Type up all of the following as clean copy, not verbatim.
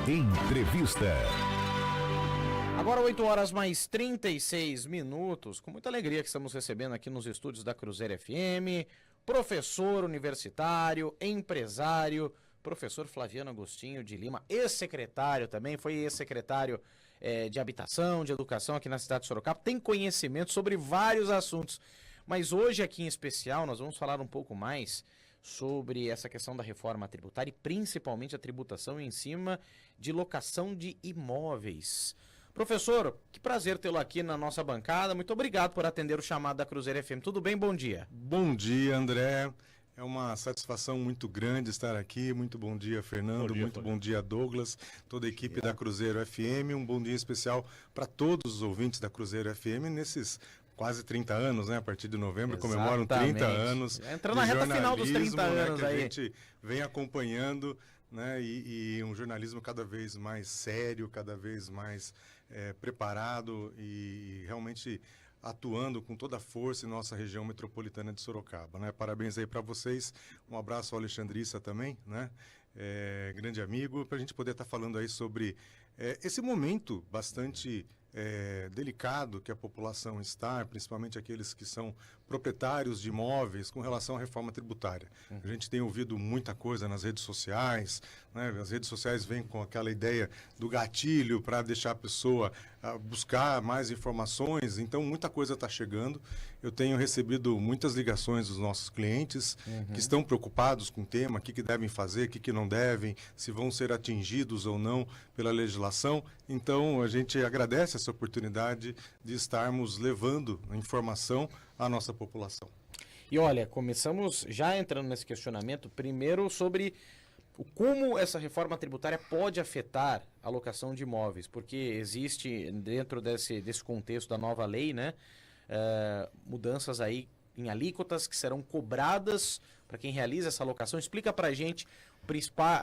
Entrevista. Agora 8 horas mais 36 minutos, com muita alegria que estamos recebendo aqui nos estúdios da Cruzeiro FM, professor universitário, empresário, professor Flaviano Agostinho de Lima, ex-secretário também, foi ex-secretário de Habitação, de Educação aqui na cidade de Sorocaba, tem conhecimento sobre vários assuntos, mas hoje aqui em especial nós vamos falar um pouco mais sobre essa questão da reforma tributária e principalmente a tributação em cima de locação de imóveis. Professor, que prazer tê-lo aqui na nossa bancada. Muito obrigado por atender o chamado da Cruzeiro FM. Tudo bem? Bom dia. Bom dia, André. É uma satisfação muito grande estar aqui. Muito bom dia, Fernando. Bom dia, Douglas. Toda a equipe da Cruzeiro FM. Um bom dia especial para todos os ouvintes da Cruzeiro FM nesses quase 30 anos, né? A partir de novembro comemoram 30 anos. Entrando na reta final dos 30 anos, né, que aí. A gente vem acompanhando, né? E um jornalismo cada vez mais sério, cada vez mais preparado e realmente atuando com toda a força em nossa região metropolitana de Sorocaba, né? Parabéns aí para vocês, um abraço ao Alexandrissa também, né? Grande amigo, para a gente poder estar falando aí sobre esse momento bastante delicado que a população está, principalmente aqueles que são proprietários de imóveis com relação à reforma tributária. A gente tem ouvido muita coisa nas redes sociais, né? As redes sociais vêm com aquela ideia do gatilho para deixar a pessoa buscar mais informações, então muita coisa está chegando. Eu tenho recebido muitas ligações dos nossos clientes que estão preocupados com o tema, o que devem fazer, o que não devem, se vão ser atingidos ou não pela legislação. Então a gente agradece essa oportunidade de estarmos levando a informação à nossa população. E olha, começamos já entrando nesse questionamento, primeiro sobre como essa reforma tributária pode afetar a locação de imóveis, porque existe dentro desse contexto da nova lei, né, mudanças aí em alíquotas que serão cobradas para quem realiza essa locação. Explica para a gente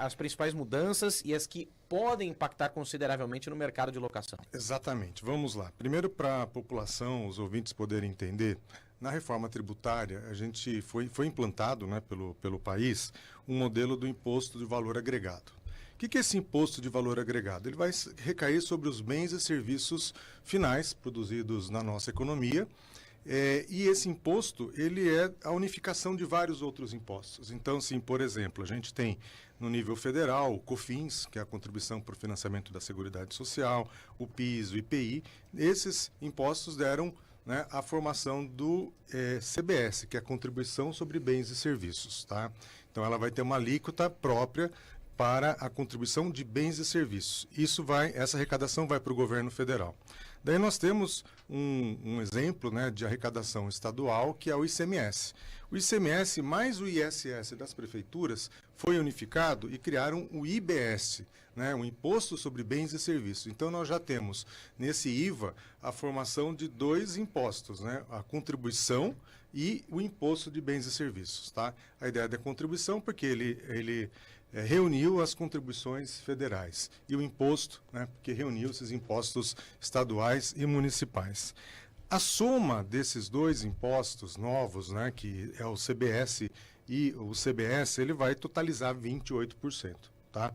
as principais mudanças e as que podem impactar consideravelmente no mercado de locação. Exatamente. Vamos lá. Primeiro, para a população, os ouvintes poderem entender, na reforma tributária, a gente foi implantado, né, pelo país um modelo do imposto de valor agregado. O que é esse imposto de valor agregado? Ele vai recair sobre os bens e serviços finais produzidos na nossa economia. E esse imposto, ele é a unificação de vários outros impostos. Então, assim, por exemplo, a gente tem no nível federal o COFINS, que é a Contribuição para o Financiamento da Seguridade Social, o PIS, o IPI. Esses impostos deram, né, a formação do CBS, que é a Contribuição sobre Bens e Serviços, tá? Então, ela vai ter uma alíquota própria para a contribuição de bens e serviços. Essa arrecadação vai para o governo federal. Daí nós temos um exemplo, né, de arrecadação estadual, que é o ICMS. O ICMS mais o ISS das prefeituras foi unificado e criaram o IBS, né, o Imposto sobre Bens e Serviços. Então nós já temos nesse IVA a formação de dois impostos, né, a contribuição e o imposto de bens e serviços, tá? A ideia da contribuição porque ele reuniu as contribuições federais e o imposto, né, porque reuniu esses impostos estaduais e municipais. A soma desses dois impostos novos, né, que é o CBS e o CBS, ele vai totalizar 28%, tá?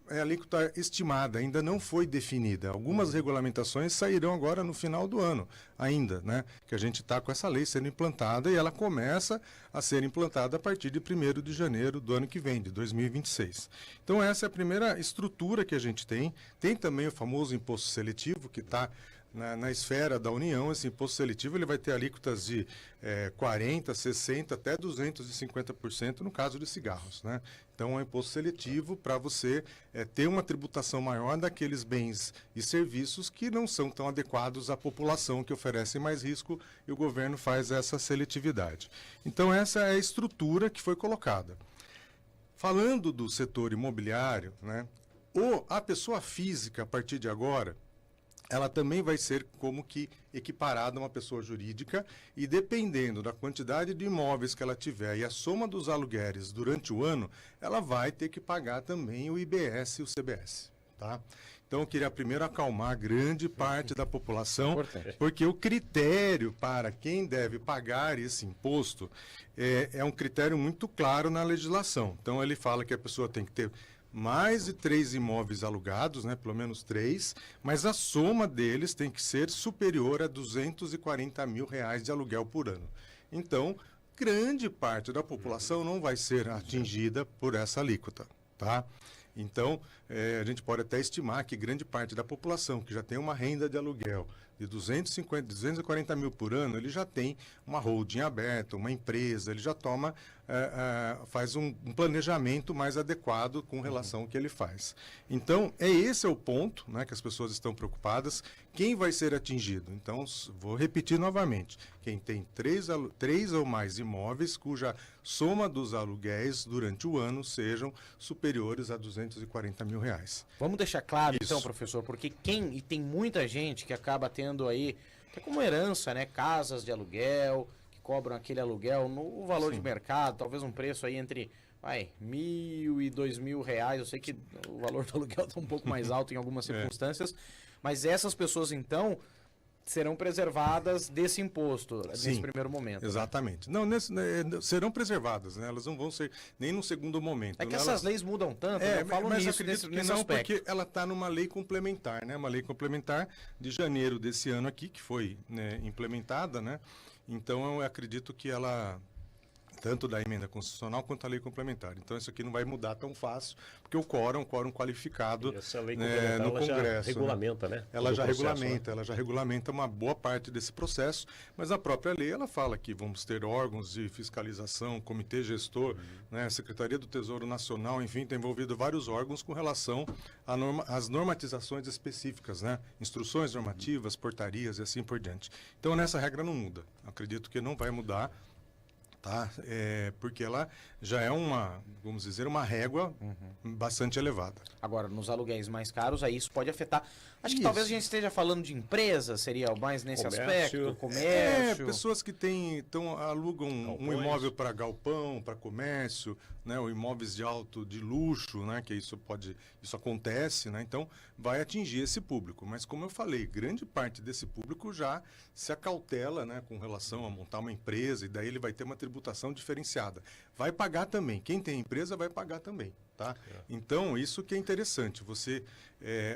É alíquota estimada, ainda não foi definida. Algumas regulamentações sairão agora no final do ano, ainda, né? Que a gente está com essa lei sendo implantada e ela começa a ser implantada a partir de 1º de janeiro do ano que vem, de 2026. Então essa é a primeira estrutura que a gente tem. Tem também o famoso imposto seletivo, que está na esfera da União. Esse imposto seletivo ele vai ter alíquotas de 40%, 60%, até 250% no caso de cigarros, né? Então, é um imposto seletivo para você ter uma tributação maior daqueles bens e serviços que não são tão adequados à população, que oferecem mais risco, e o governo faz essa seletividade. Então, essa é a estrutura que foi colocada. Falando do setor imobiliário, né, a pessoa física, a partir de agora, ela também vai ser como que equiparada a uma pessoa jurídica e dependendo da quantidade de imóveis que ela tiver e a soma dos aluguéis durante o ano, ela vai ter que pagar também o IBS e o CBS, tá? Então eu queria primeiro acalmar grande parte da população, porque o critério para quem deve pagar esse imposto é um critério muito claro na legislação. Então ele fala que a pessoa tem que ter mais de 3 imóveis alugados, né, pelo menos 3, mas a soma deles tem que ser superior a R$ 240 mil de aluguel por ano. Então, grande parte da população não vai ser atingida por essa alíquota, tá? Então, a gente pode até estimar que grande parte da população que já tem uma renda de aluguel de 240 mil por ano, ele já tem uma holding aberta, uma empresa, ele já toma, faz um planejamento mais adequado com relação ao que ele faz. Então, esse é o ponto, né, que as pessoas estão preocupadas. Quem vai ser atingido? Então, vou repetir novamente. Quem tem três ou mais imóveis cuja soma dos aluguéis durante o ano sejam superiores a R$ 240 mil. Vamos deixar claro, Isso. então, professor, porque e tem muita gente que acaba tendo aí, até como herança, né, casas de aluguel, que cobram aquele aluguel no valor Sim. de mercado, talvez um preço aí entre, R$ 1.000 e R$ 2.000. Eu sei que o valor do aluguel está um pouco mais alto em algumas circunstâncias, mas essas pessoas, então, serão preservadas desse imposto, Sim, nesse primeiro momento. Exatamente. Não, serão preservadas, né? Elas não vão ser nem no segundo momento. É que né? essas leis mudam tanto, né? Eu falo mas nisso, acredito que nesse não, aspecto. porque ela está numa lei complementar, né? Uma lei complementar de janeiro desse ano aqui, que foi, né, implementada, né? Então, eu acredito que ela, tanto da emenda constitucional quanto a lei complementar. Então, isso aqui não vai mudar tão fácil, porque o quórum qualificado, E essa lei né, complementar, no ela Congresso. já regulamenta, né? Ela todo já o processo, regulamenta, né? ela já regulamenta uma boa parte desse processo, mas a própria lei ela fala que vamos ter órgãos de fiscalização, comitê gestor, né, Secretaria do Tesouro Nacional, enfim, tem envolvido vários órgãos com relação às normatizações específicas, né, instruções normativas, portarias e assim por diante. Então, nessa regra não muda. Acredito que não vai mudar. Tá? Porque ela já é vamos dizer, uma régua bastante elevada. Agora, nos aluguéis mais caros, aí isso pode afetar. Acho que Isso. talvez a gente esteja falando de empresa, seria o mais nesse Comércio. aspecto, comércio. Pessoas que alugam um Galpões. imóvel para galpão, para comércio, né, ou imóveis de luxo, né, que isso acontece, né, então vai atingir esse público. Mas como eu falei, grande parte desse público já se acautela, né, com relação a montar uma empresa, e daí ele vai ter uma tributação diferenciada. Vai pagar também. Quem tem empresa vai pagar também. Tá? Então, isso que é interessante.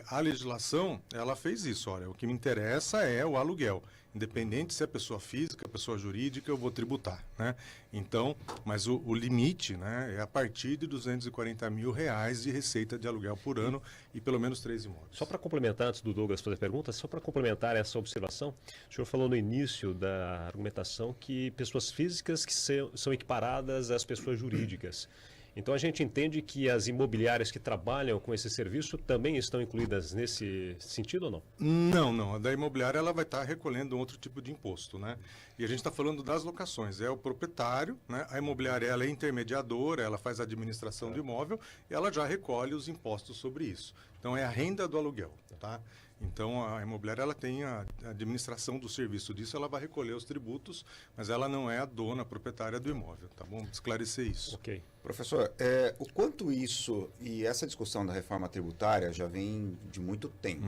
A legislação, ela fez isso. Olha, o que me interessa é o aluguel. Independente se é pessoa física, pessoa jurídica, eu vou tributar, né? Então, mas o limite, né, é a partir de R$ 240 mil de receita de aluguel por ano e pelo menos 3 imóveis. Só para complementar, antes do Douglas fazer pergunta, só para complementar essa observação, o senhor falou no início da argumentação que pessoas físicas que são equiparadas às pessoas jurídicas. Então a gente entende que as imobiliárias que trabalham com esse serviço também estão incluídas nesse sentido ou não? Não. A da imobiliária ela vai estar recolhendo um outro tipo de imposto, né? E a gente está falando das locações. É o proprietário, né? A imobiliária ela é intermediadora, ela faz a administração do imóvel e ela já recolhe os impostos sobre isso. Então é a renda do aluguel, tá? Então, a imobiliária ela tem a administração do serviço disso, ela vai recolher os tributos, mas ela não é a dona, a proprietária do imóvel, tá bom? Esclarecer isso. Ok. Professor, o quanto isso, e essa discussão da reforma tributária já vem de muito tempo,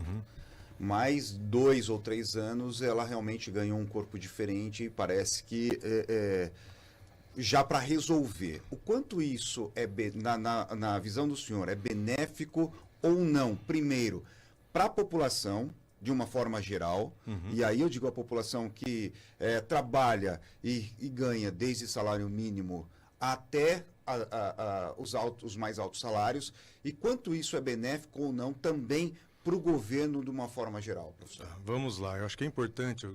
mais 2 ou 3 anos ela realmente ganhou um corpo diferente e parece que já para resolver. O quanto isso, na visão do senhor, é benéfico ou não? Primeiro, para a população, de uma forma geral, e aí eu digo a população que trabalha e ganha desde salário mínimo até os mais altos salários, e quanto isso é benéfico ou não também para o governo de uma forma geral, professor? Vamos lá, eu acho que é importante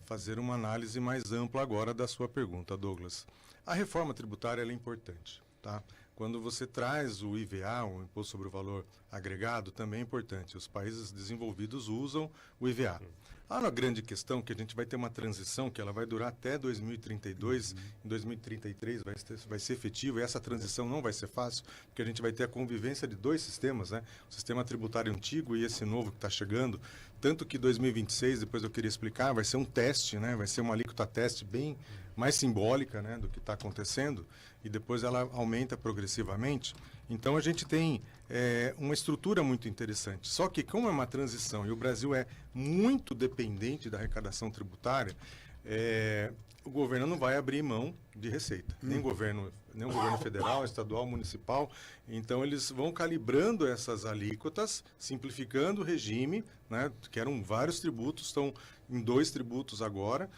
fazer uma análise mais ampla agora da sua pergunta, Douglas. A reforma tributária ela é importante, tá? Quando você traz o IVA, o Imposto sobre o Valor Agregado, também é importante. Os países desenvolvidos usam o IVA. Há uma grande questão que a gente vai ter uma transição que ela vai durar até 2032, em 2033 vai ser efetivo, e essa transição não vai ser fácil, porque a gente vai ter a convivência de 2 sistemas, né? O sistema tributário antigo e esse novo que está chegando, tanto que 2026, depois eu queria explicar, vai ser um teste, né? Vai ser uma alíquota teste bem mais simbólica, né, do que está acontecendo, e depois ela aumenta progressivamente. Então a gente tem uma estrutura muito interessante. Só que como é uma transição e o Brasil é muito dependente da arrecadação tributária, o governo não vai abrir mão de receita. Nem governo nem o governo federal, estadual, municipal. Então, eles vão calibrando essas alíquotas, simplificando o regime, né, que eram vários tributos, estão em 2 tributos agora.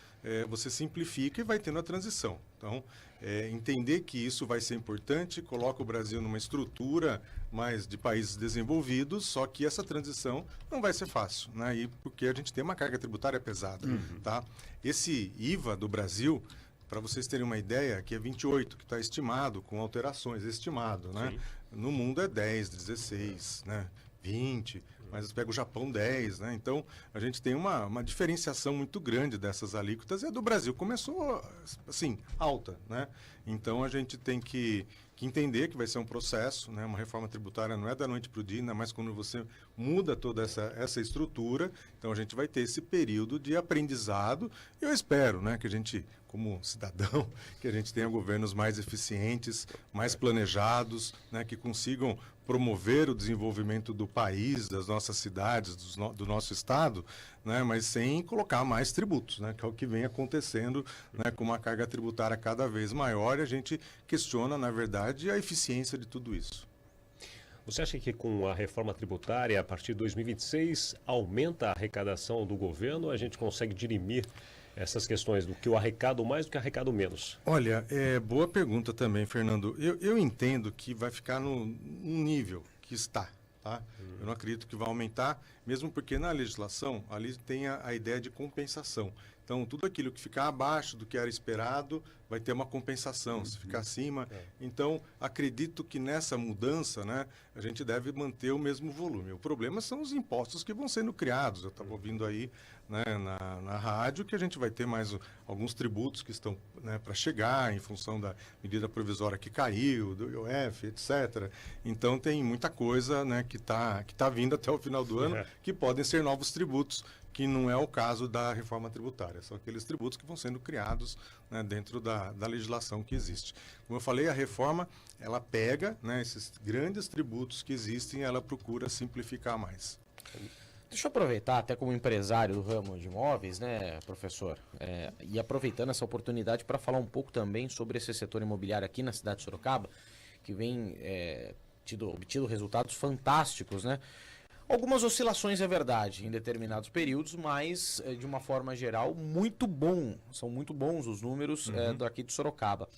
Você simplifica e vai tendo a transição. Então, entender que isso vai ser importante, coloca o Brasil numa estrutura mais de países desenvolvidos, só que essa transição não vai ser fácil, né? E porque a gente tem uma carga tributária pesada, tá? Esse IVA do Brasil, para vocês terem uma ideia, aqui é 28, que está estimado, com alterações, estimado, né? Sim. No mundo é 10, 16, né? 20, mas pega o Japão 10, né? Então, a gente tem uma diferenciação muito grande dessas alíquotas, e a do Brasil começou, assim, alta, né? Então, a gente tem que entender que vai ser um processo, né? Uma reforma tributária não é da noite para o dia, ainda mais quando você muda toda essa estrutura. Então, a gente vai ter esse período de aprendizado. Eu espero, né, que a gente, como cidadão, que a gente tenha governos mais eficientes, mais planejados, né, que consigam promover o desenvolvimento do país, das nossas cidades, do nosso estado, né, mas sem colocar mais tributos, né, que é o que vem acontecendo, né, com uma carga tributária cada vez maior, e a gente questiona, na verdade, a eficiência de tudo isso. Você acha que com a reforma tributária, a partir de 2026, aumenta a arrecadação do governo ou a gente consegue dirimir essas questões do que eu arrecado mais do que arrecado menos? Olha, boa pergunta também, Fernando. Eu entendo que vai ficar no nível que está, tá? Eu não acredito que vai aumentar, mesmo porque na legislação ali tem a ideia de compensação. Então, tudo aquilo que ficar abaixo do que era esperado vai ter uma compensação, se ficar acima. Então, acredito que nessa mudança, né, a gente deve manter o mesmo volume. O problema são os impostos que vão sendo criados. Eu estava ouvindo aí, né, na rádio que a gente vai ter mais alguns tributos que estão, né, para chegar em função da medida provisória que caiu, do IOF, etc. Então, tem muita coisa, né, que tá vindo até o final do ano, que podem ser novos tributos, que não é o caso da reforma tributária. São aqueles tributos que vão sendo criados, né, dentro da legislação que existe. Como eu falei, a reforma, ela pega, né, esses grandes tributos que existem e ela procura simplificar mais. Deixa eu aproveitar, até como empresário do ramo de imóveis, né, professor, e aproveitando essa oportunidade para falar um pouco também sobre esse setor imobiliário aqui na cidade de Sorocaba, que vem obtido resultados fantásticos, né? Algumas oscilações, é verdade, em determinados períodos, mas, de uma forma geral, muito bom. São muito bons os números daqui de Sorocaba.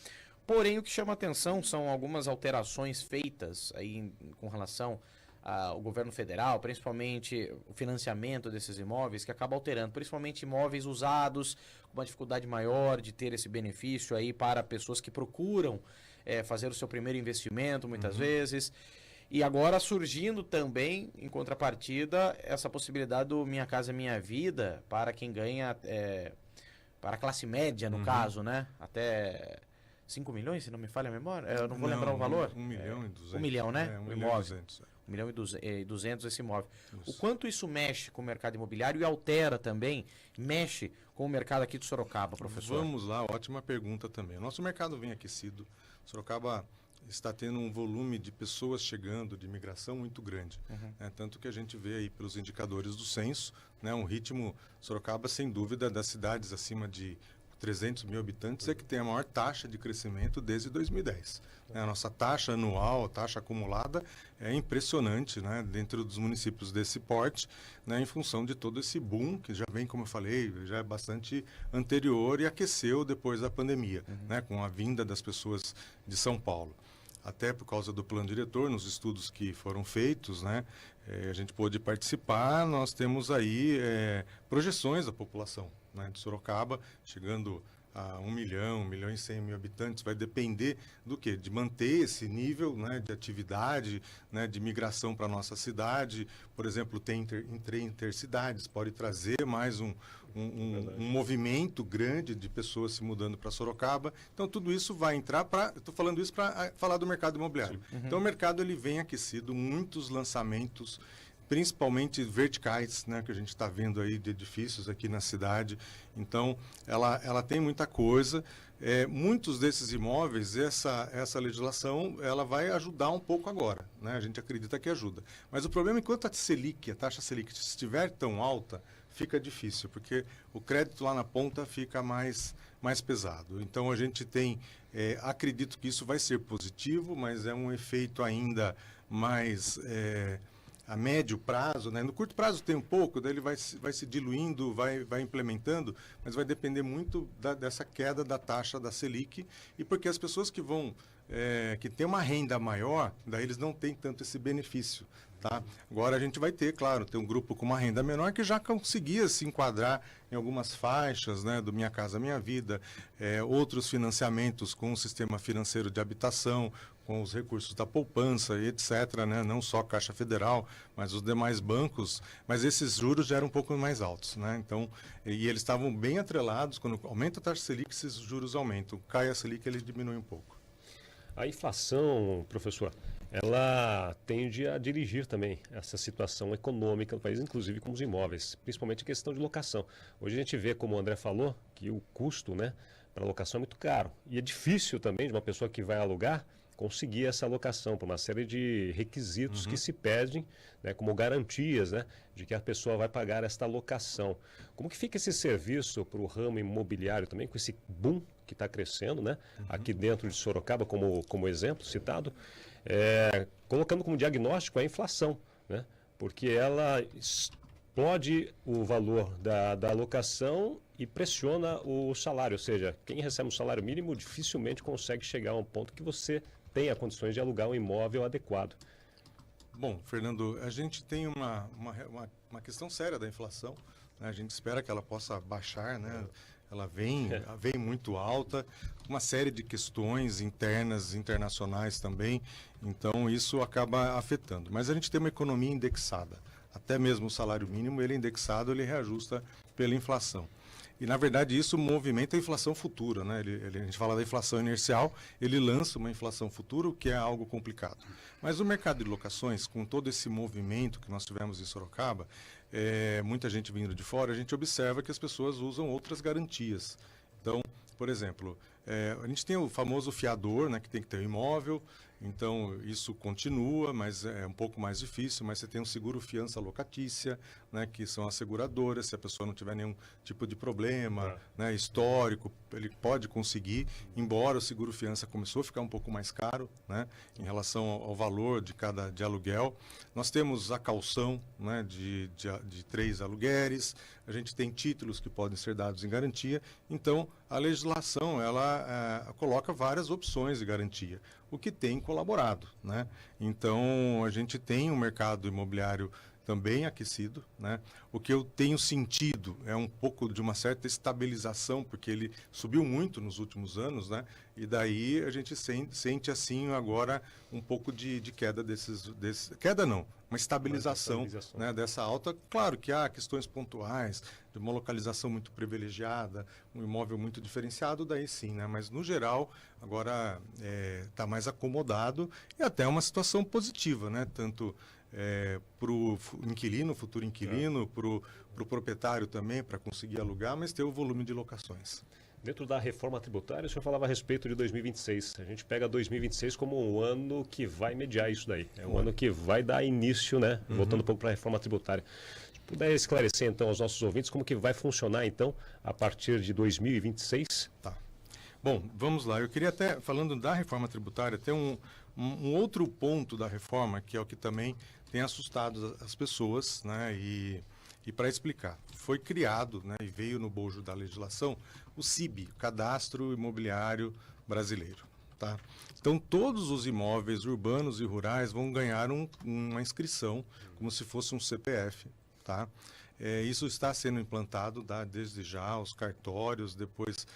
Porém, o que chama atenção são algumas alterações feitas aí com relação ao governo federal, principalmente o financiamento desses imóveis, que acaba alterando, principalmente imóveis usados, com uma dificuldade maior de ter esse benefício aí para pessoas que procuram fazer o seu primeiro investimento, muitas vezes. E agora surgindo também, em contrapartida, essa possibilidade do Minha Casa Minha Vida para quem ganha, para a classe média, no caso, né? Até 5 milhões, se não me falha a memória. Eu não vou lembrar o valor. 1 milhão e 200. 1 milhão, né? 1 o milhão imóvel. e 200. 1 milhão e 200 esse imóvel. Isso. O quanto isso mexe com o mercado imobiliário e altera também, mexe com o mercado aqui de Sorocaba, professor? Vamos lá, ótima pergunta também. O nosso mercado vem aquecido. Sorocaba está tendo um volume de pessoas chegando, de imigração muito grande. Né? Tanto que a gente vê aí pelos indicadores do censo, né, um ritmo, Sorocaba, sem dúvida, das cidades acima de 300 mil habitantes, é que tem a maior taxa de crescimento desde 2010. A nossa taxa anual, a taxa acumulada, é impressionante, né, dentro dos municípios desse porte, né, em função de todo esse boom, que já vem, como eu falei, já é bastante anterior e aqueceu depois da pandemia, né, com a vinda das pessoas de São Paulo. Até por causa do plano diretor, nos estudos que foram feitos, né, a gente pôde participar, nós temos aí projeções da população, né, de Sorocaba, chegando a 1 milhão, 1 milhão e 100 mil habitantes. Vai depender do quê? De manter esse nível, né, de atividade, né, de migração para a nossa cidade. Por exemplo, tem intercidades, pode trazer mais um movimento grande de pessoas se mudando para Sorocaba. Então, tudo isso vai entrar para... Estou falando isso para falar do mercado imobiliário. Então, o mercado ele vem aquecido, muitos lançamentos, principalmente verticais, né, que a gente está vendo aí de edifícios aqui na cidade. Então, ela tem muita coisa. Muitos desses imóveis, essa legislação, ela vai ajudar um pouco agora, né? A gente acredita que ajuda. Mas o problema é que enquanto a taxa Selic estiver tão alta, fica difícil, porque o crédito lá na ponta fica mais pesado. Então, a gente tem, acredito que isso vai ser positivo, mas é um efeito ainda mais a médio prazo, né? No curto prazo tem um pouco, daí ele vai se diluindo, vai implementando, mas vai depender muito dessa queda da taxa da Selic, e porque as pessoas que vão, que têm uma renda maior, daí eles não têm tanto esse benefício, tá? Agora a gente vai ter, claro, tem um grupo com uma renda menor que já conseguia se enquadrar em algumas faixas, né, do Minha Casa Minha Vida, outros financiamentos com o sistema financeiro de habitação, com os recursos da poupança e etc., né? Não só a Caixa Federal, mas os demais bancos, mas esses juros já eram um pouco mais altos, né? Então, e eles estavam bem atrelados, quando aumenta a taxa Selic, esses juros aumentam, cai a Selic, ele diminui um pouco. A inflação, professor, ela tende a dirigir também essa situação econômica do país, inclusive com os imóveis, principalmente a questão de locação. Hoje a gente vê, como o André falou, que o custo, né, para locação é muito caro. E é difícil também de uma pessoa que vai alugar conseguir essa alocação por uma série de requisitos que se pedem, né, como garantias, né, de que a pessoa vai pagar esta locação. Como que fica esse serviço para o ramo imobiliário também, com esse boom que está crescendo, né, aqui dentro de Sorocaba, como exemplo citado, colocando como diagnóstico a inflação, né, porque ela explode o valor da alocação e pressiona o salário, ou seja, quem recebe um salário mínimo dificilmente consegue chegar a um ponto que você tenha condições de alugar um imóvel adequado. Bom, Fernando, a gente tem uma questão séria da inflação, né? A gente espera que ela possa baixar, né? Ela vem muito alta, uma série de questões internas, internacionais também, então isso acaba afetando. Mas a gente tem uma economia indexada, até mesmo o salário mínimo, ele é indexado, ele reajusta pela inflação. E, na verdade, isso movimenta a inflação futura, né? A gente fala da inflação inercial, ele lança uma inflação futura, o que é algo complicado. Mas o mercado de locações, com todo esse movimento que nós tivemos em Sorocaba, muita gente vindo de fora, a gente observa que as pessoas usam outras garantias. Então, por exemplo, a gente tem o famoso fiador, né, que tem que ter um imóvel, então isso continua, mas é um pouco mais difícil, mas você tem um seguro fiança locatícia, né, que são as seguradoras, se a pessoa não tiver nenhum tipo de problema, né, histórico, ele pode conseguir, embora o seguro fiança começou a ficar um pouco mais caro, né, em relação ao valor de aluguel. Nós temos a caução, né, de 3 aluguéis, a gente tem títulos que podem ser dados em garantia, então a legislação ela coloca várias opções de garantia, o que tem colaborado, né? Então a gente tem um mercado imobiliário também aquecido, né? O que eu tenho sentido é um pouco de uma certa estabilização, porque ele subiu muito nos últimos anos, né? E daí a gente sente assim agora um pouco de queda queda não, uma estabilização, né, dessa alta. Claro que há questões pontuais, de uma localização muito privilegiada, um imóvel muito diferenciado, daí sim, né? Mas no geral agora está mais acomodado e até uma situação positiva, né? Tanto para o inquilino, futuro inquilino, para o proprietário também, para conseguir alugar, mas ter o volume de locações. Dentro da reforma tributária, o senhor falava a respeito de 2026. A gente pega 2026 como um ano que vai mediar isso daí. É um ano que vai dar início, né? Voltando um pouco para a reforma tributária. Se puder esclarecer, então, aos nossos ouvintes como que vai funcionar, então, a partir de 2026? Tá. Bom, vamos lá. Eu queria até, falando da reforma tributária, ter um outro ponto da reforma, que é o que também tem assustado as pessoas, né? E para explicar, foi criado, né, e veio no bojo da legislação, o CIB, Cadastro Imobiliário Brasileiro. Tá? Então, todos os imóveis urbanos e rurais vão ganhar uma inscrição, como se fosse um CPF. Tá? Isso está sendo implantado desde já, os cartórios, depois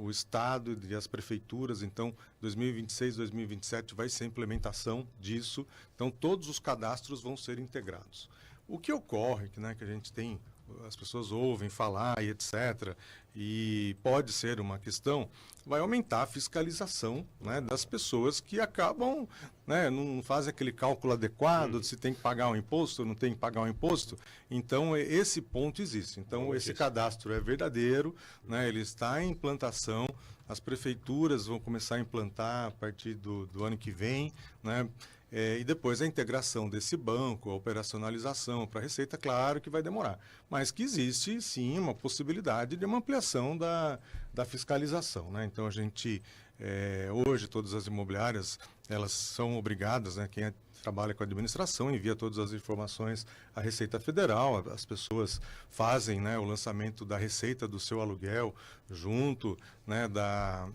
o Estado e as prefeituras. Então, 2026, 2027 vai ser a implementação disso. Então, todos os cadastros vão ser integrados. O que ocorre, né, que a gente tem as pessoas ouvem falar e etc., e pode ser uma questão, vai aumentar a fiscalização, né, das pessoas que acabam, né, não fazem aquele cálculo adequado de se tem que pagar um imposto ou não tem que pagar um imposto. Então, esse ponto existe. Então, esse cadastro é verdadeiro, né, ele está em implantação, as prefeituras vão começar a implantar a partir do ano que vem, né? E depois a integração desse banco, a operacionalização para a Receita, claro que vai demorar. Mas que existe, sim, uma possibilidade de uma ampliação da fiscalização, né? Então, a gente, hoje, todas as imobiliárias, elas são obrigadas, né? Quem trabalha com a administração envia todas as informações à Receita Federal, as pessoas fazem, né, o lançamento da receita do seu aluguel junto, né, da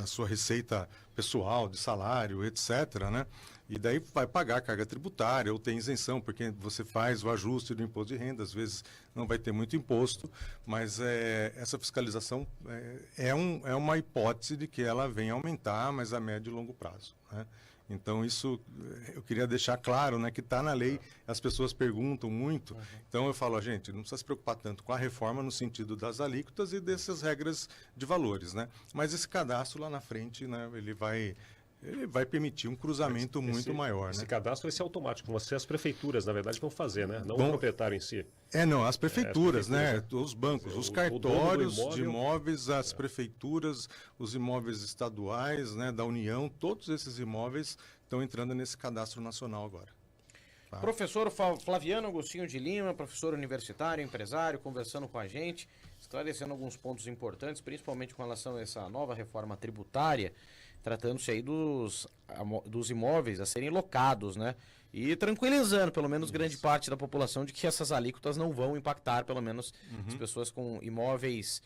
sua receita pessoal, de salário, etc., né? E daí vai pagar carga tributária ou tem isenção, porque você faz o ajuste do imposto de renda, às vezes não vai ter muito imposto, mas essa fiscalização é uma hipótese de que ela venha aumentar, mas a médio e longo prazo, né? Então, isso eu queria deixar claro, né, que está na lei, as pessoas perguntam muito. Então, eu falo, gente, não precisa se preocupar tanto com a reforma no sentido das alíquotas e dessas regras de valores, né? Mas esse cadastro lá na frente, né, ele vai permitir um cruzamento muito maior, esse né? cadastro vai ser automático. As prefeituras, na verdade, vão fazer, né? Não o proprietário em si. Não, as prefeituras, né? Os bancos, os cartórios o de imóveis, as prefeituras, os imóveis estaduais, né, da União, todos esses imóveis estão entrando nesse cadastro nacional agora. Tá? Professor Flaviano Agostinho de Lima, professor universitário, empresário, conversando com a gente, esclarecendo alguns pontos importantes, principalmente com relação a essa nova reforma tributária, tratando-se aí dos imóveis a serem locados, né? E tranquilizando, pelo menos, grande parte da população de que essas alíquotas não vão impactar, pelo menos, as pessoas com imóveis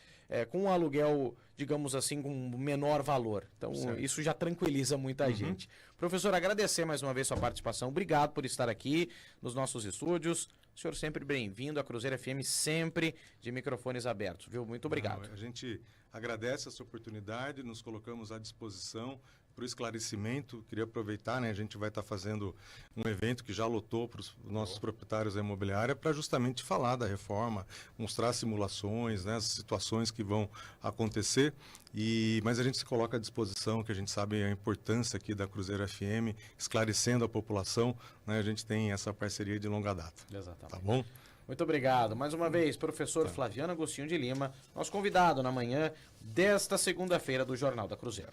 com um aluguel, digamos assim, com menor valor. Então, isso já tranquiliza muita gente. Professor, agradecer mais uma vez sua participação. Obrigado por estar aqui nos nossos estúdios. O senhor sempre bem-vindo, a Cruzeiro FM sempre de microfones abertos, viu? Muito obrigado. A gente agradece essa oportunidade, nos colocamos à disposição para o esclarecimento. Queria aproveitar, né? A gente vai estar fazendo um evento que já lotou para os nossos proprietários da imobiliária para justamente falar da reforma, mostrar simulações, né? As situações que vão acontecer. Mas a gente se coloca à disposição, que a gente sabe a importância aqui da Cruzeiro FM, esclarecendo a população, né? A gente tem essa parceria de longa data. Exatamente. Tá bom? Muito obrigado. Mais uma vez, professor Flaviano Agostinho de Lima, nosso convidado na manhã desta segunda-feira do Jornal da Cruzeiro.